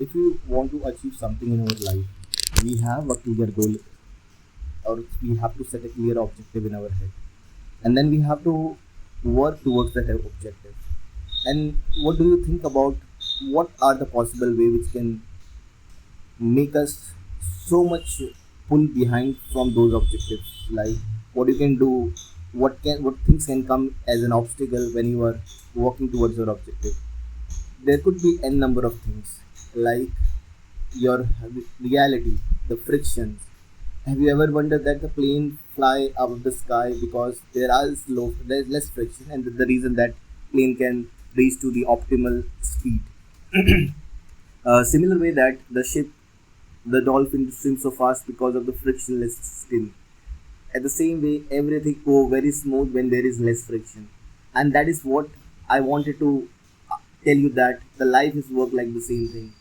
if you want to achieve something in our life, we have a clear goal, or we have to set a clear objective in our head, and then we have to work towards that objective. And what do you think about what are the possible way which can make us so much pull behind from those objectives? Like what you can do, what things can come as an obstacle when you are working towards your objective? There could be n number of things, like your reality, the frictions. Have you ever wondered that the plane fly out of the sky because there's less friction, and the reason that plane can reach to the optimal speed? Similar way that the dolphin swims so fast because of the frictionless skin. At the same way, everything go very smooth when there is less friction, and that is what I wanted to tell you, that the life is work like the same thing.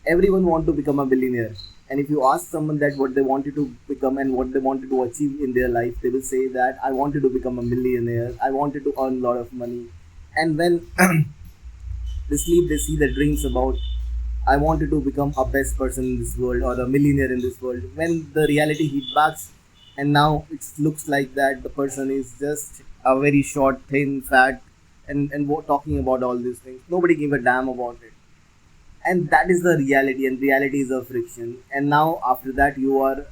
Everyone want to become a billionaire, and if you ask someone that what they wanted to become and what they wanted to achieve in their life, they will say that I wanted to become a millionaire, I wanted to earn a lot of money. And when they sleep, they see the dreams about I wanted to become a best person in this world or a millionaire in this world. When the reality hit back, and now it looks like that the person is just a very short, thin, fat, and talking about all these things. Nobody give a damn about it, and that is the reality. And reality is a friction. And now after that, you are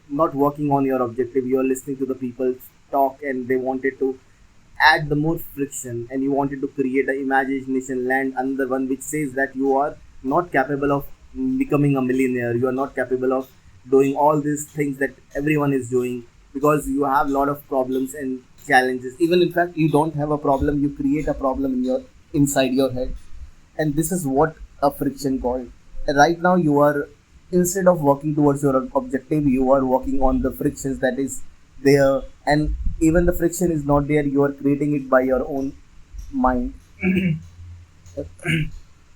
not working on your objective. You are listening to the people talk, and they wanted to add the more friction, and you wanted to create an imagination land under one which says that you are not capable of becoming a millionaire, you are not capable of doing all these things that everyone is doing, because you have a lot of problems and challenges. Even in fact, you don't have a problem, you create a problem in your inside your head. And this is what a friction called. Right now you are, instead of working towards your objective, you are working on the frictions that is there. And even the friction is not there, you are creating it by your own mind.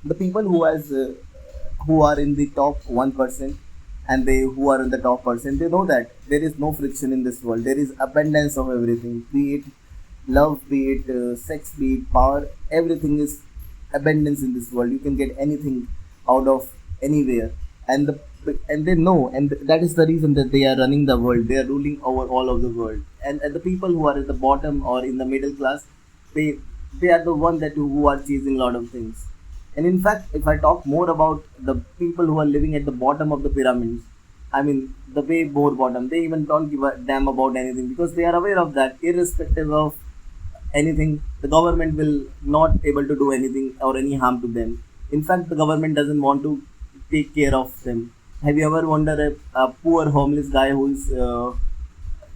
The people who are in the top 1%, and they who are in the top percent, they know that there is no friction in this world. There is abundance of everything, be it love, be it sex, be it power. Everything is abundance in this world. You can get anything out of anywhere. And they know, and that is the reason that they are running the world, they are ruling over all of the world. And the people who are at the bottom or in the middle class, they they are the one that who are chasing a lot of things. And in fact, if I talk more about the people who are living at the bottom of the pyramids, I mean the way more bottom, they even don't give a damn about anything, because they are aware of that irrespective of anything, the government will not able to do anything or any harm to them. In fact, the government doesn't want to take care of them. Have you ever wondered a poor homeless guy who is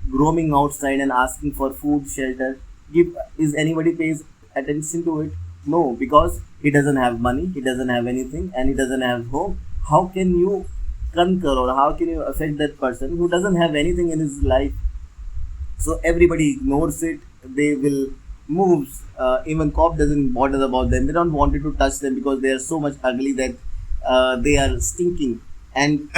roaming outside and asking for food, shelter, give, is anybody pays attention to it? No, because he doesn't have money, he doesn't have anything, and he doesn't have home. How can you conquer, or how can you affect that person who doesn't have anything in his life? So everybody ignores it, they will move. Even cop doesn't bother about them, they don't want to touch them because they are so much ugly that they are stinking. And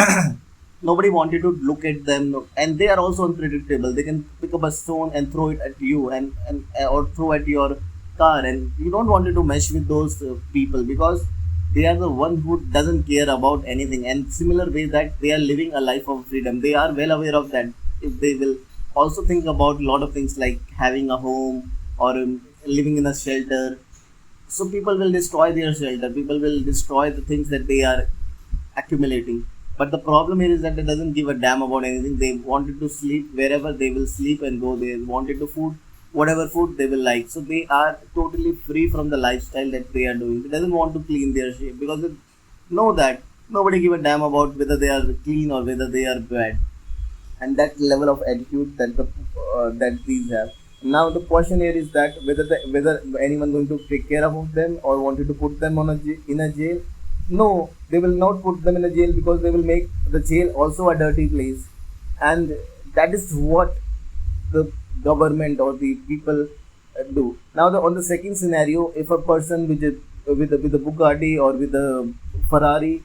nobody wanted to look at them. And they are also unpredictable, they can pick up a stone and throw it at you, and or throw at your car, and you don't want to mesh with those people, because they are the one who doesn't care about anything. And similar way that they are living a life of freedom, they are well aware of that. If they will also think about a lot of things like having a home, or living in a shelter, so people will destroy their shelter, people will destroy the things that they are accumulating. But the problem here is that they doesn't give a damn about anything. They wanted to sleep wherever, they will sleep and go. They wanted to food, whatever food they will like. So they are totally free from the lifestyle that they are doing. They doesn't want to clean their shape, because they know that nobody give a damn about whether they are clean or whether they are bad. And that level of attitude that that these have. Now the question here is that whether anyone going to take care of them or wanted to put them on in a jail. No, they will not put them in a jail, because they will make the jail also a dirty place. And that is what the government or the people do. Now on the second scenario, if a person with a Bugatti or with a Ferrari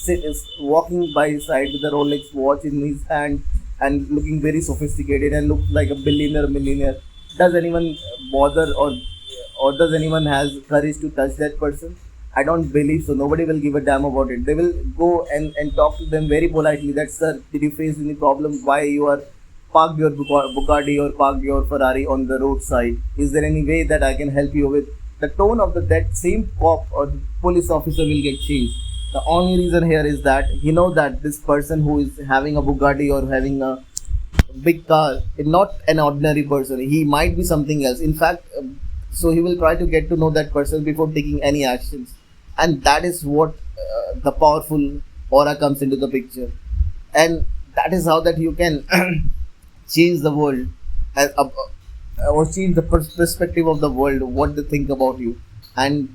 is walking by his side with a Rolex watch in his hand and looking very sophisticated and looks like a billionaire millionaire, does anyone bother, or does anyone has courage to touch that person? I don't believe so. Nobody will give a damn about it. They will go and talk to them very politely that, sir, did you face any problem? Why you are parked your Bugatti or parked your Ferrari on the roadside? Is there any way that I can help you with? The tone of that same cop or the police officer will get changed. The only reason here is that he know that this person who is having a Bugatti or having a big car is not an ordinary person. He might be something else. In fact, so he will try to get to know that person before taking any actions, and that is what the powerful aura comes into the picture, and that is how that you can change the world, and, or change the perspective of the world, what they think about you, and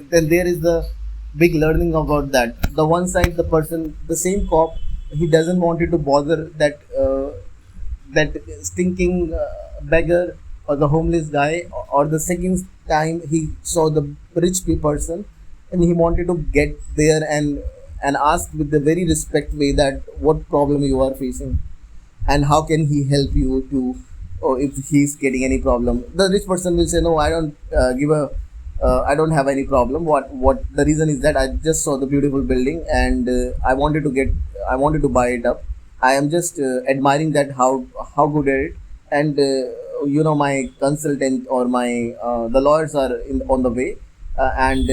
then there is the big learning about that. The one side, the person, the same cop, he doesn't want you to bother that stinking beggar or the homeless guy, or the second time he saw the rich person, and he wanted to get there and ask with the very respect way that what problem you are facing and how can he help you to, or if he's getting any problem. The rich person will say, no, I don't give a I don't have any problem. What the reason is that I just saw the beautiful building, and I wanted to buy it up. I am just admiring that how good at it, and my consultant or my the lawyers are on the way, and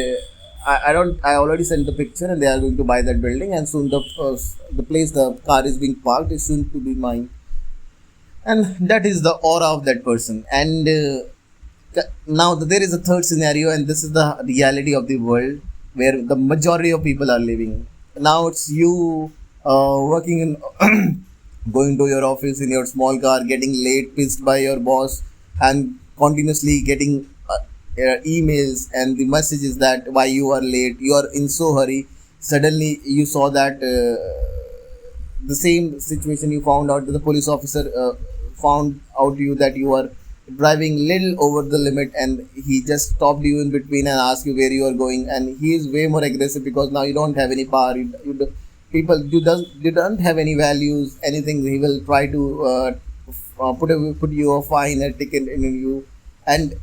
I don't I already sent the picture, and they are going to buy that building, and soon the place the car is being parked is soon to be mine. And that is the aura of that person. And now there is a third scenario, and this is the reality of the world where the majority of people are living. Now it's you working in going to your office in your small car, getting late, pissed by your boss, and continuously getting emails and the messages that why you are late, you are in so hurry. Suddenly you saw that the same situation, you found out that the police officer found out you that you are driving little over the limit, and he just stopped you in between and asked you where you are going, and he is way more aggressive because now you don't have any power. People you don't have any values, anything. He will try to put you a fine, a ticket in you, and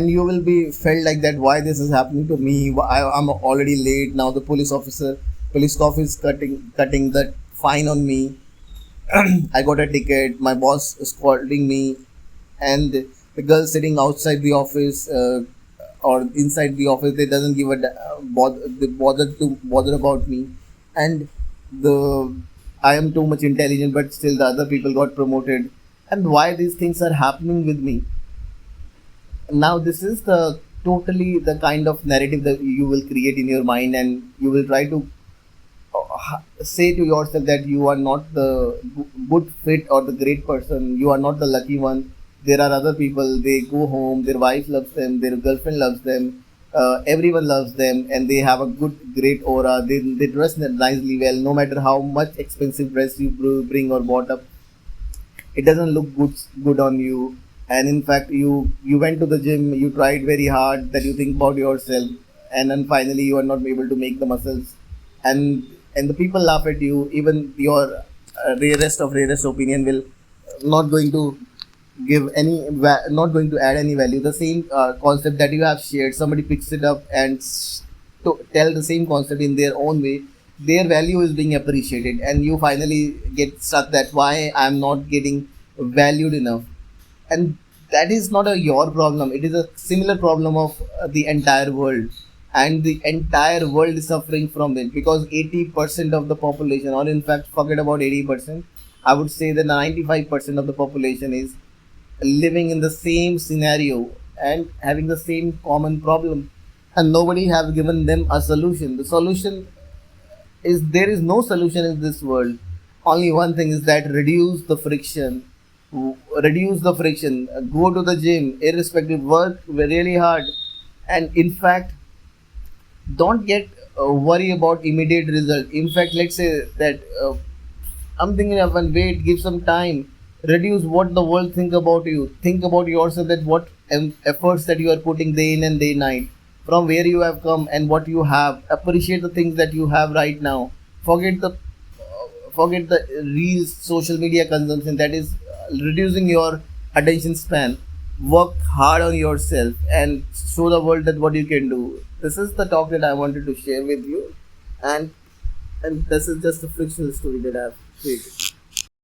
you will be felt like that, why this is happening to me. I'm already late now. The police officer is cutting that fine on me. I got a ticket. My boss is scolding me, and the girl sitting outside the office or inside the office, they doesn't give a bother about me, and the I am too much intelligent, but still the other people got promoted, and why these things are happening with me. Now this is the totally the kind of narrative that you will create in your mind, and you will try to say to yourself that you are not the good fit or the great person, you are not the lucky one. There are other people, they go home, their wife loves them, their girlfriend loves them, everyone loves them, and they have a good great aura. They dress nicely well, no matter how much expensive dress you bring or bought up, it doesn't look good on you. And in fact, you went to the gym, you tried very hard, that you think about yourself, and then finally you are not able to make the muscles, and the people laugh at you. Even your rarest opinion will not going to give any not going to add any value. The same concept that you have shared, somebody picks it up and to tell the same concept in their own way, their value is being appreciated, and you finally get stuck that why I'm not getting valued enough. And that is not your problem, it is a similar problem of the entire world, and the entire world is suffering from it, because 80% of the population, or in fact forget about 80%, I would say that 95% of the population is living in the same scenario and having the same common problem, and nobody have given them a solution. The solution is, there is no solution in this world. Only one thing is that reduce the friction. Reduce the friction. Go to the gym, irrespective, work really hard, and in fact, don't get worry about immediate result. In fact, let's say that I'm thinking of one wait, give some time, reduce what the world think about you. Think about yourself, that what efforts that you are putting day in and day night, from where you have come and what you have. Appreciate the things that you have right now. Forget the forget the real social media consumption that is reducing your attention span. work hard on yourself and show the world that what you can do. This is the talk that I wanted to share with you, and this is just a fictional story that I've created.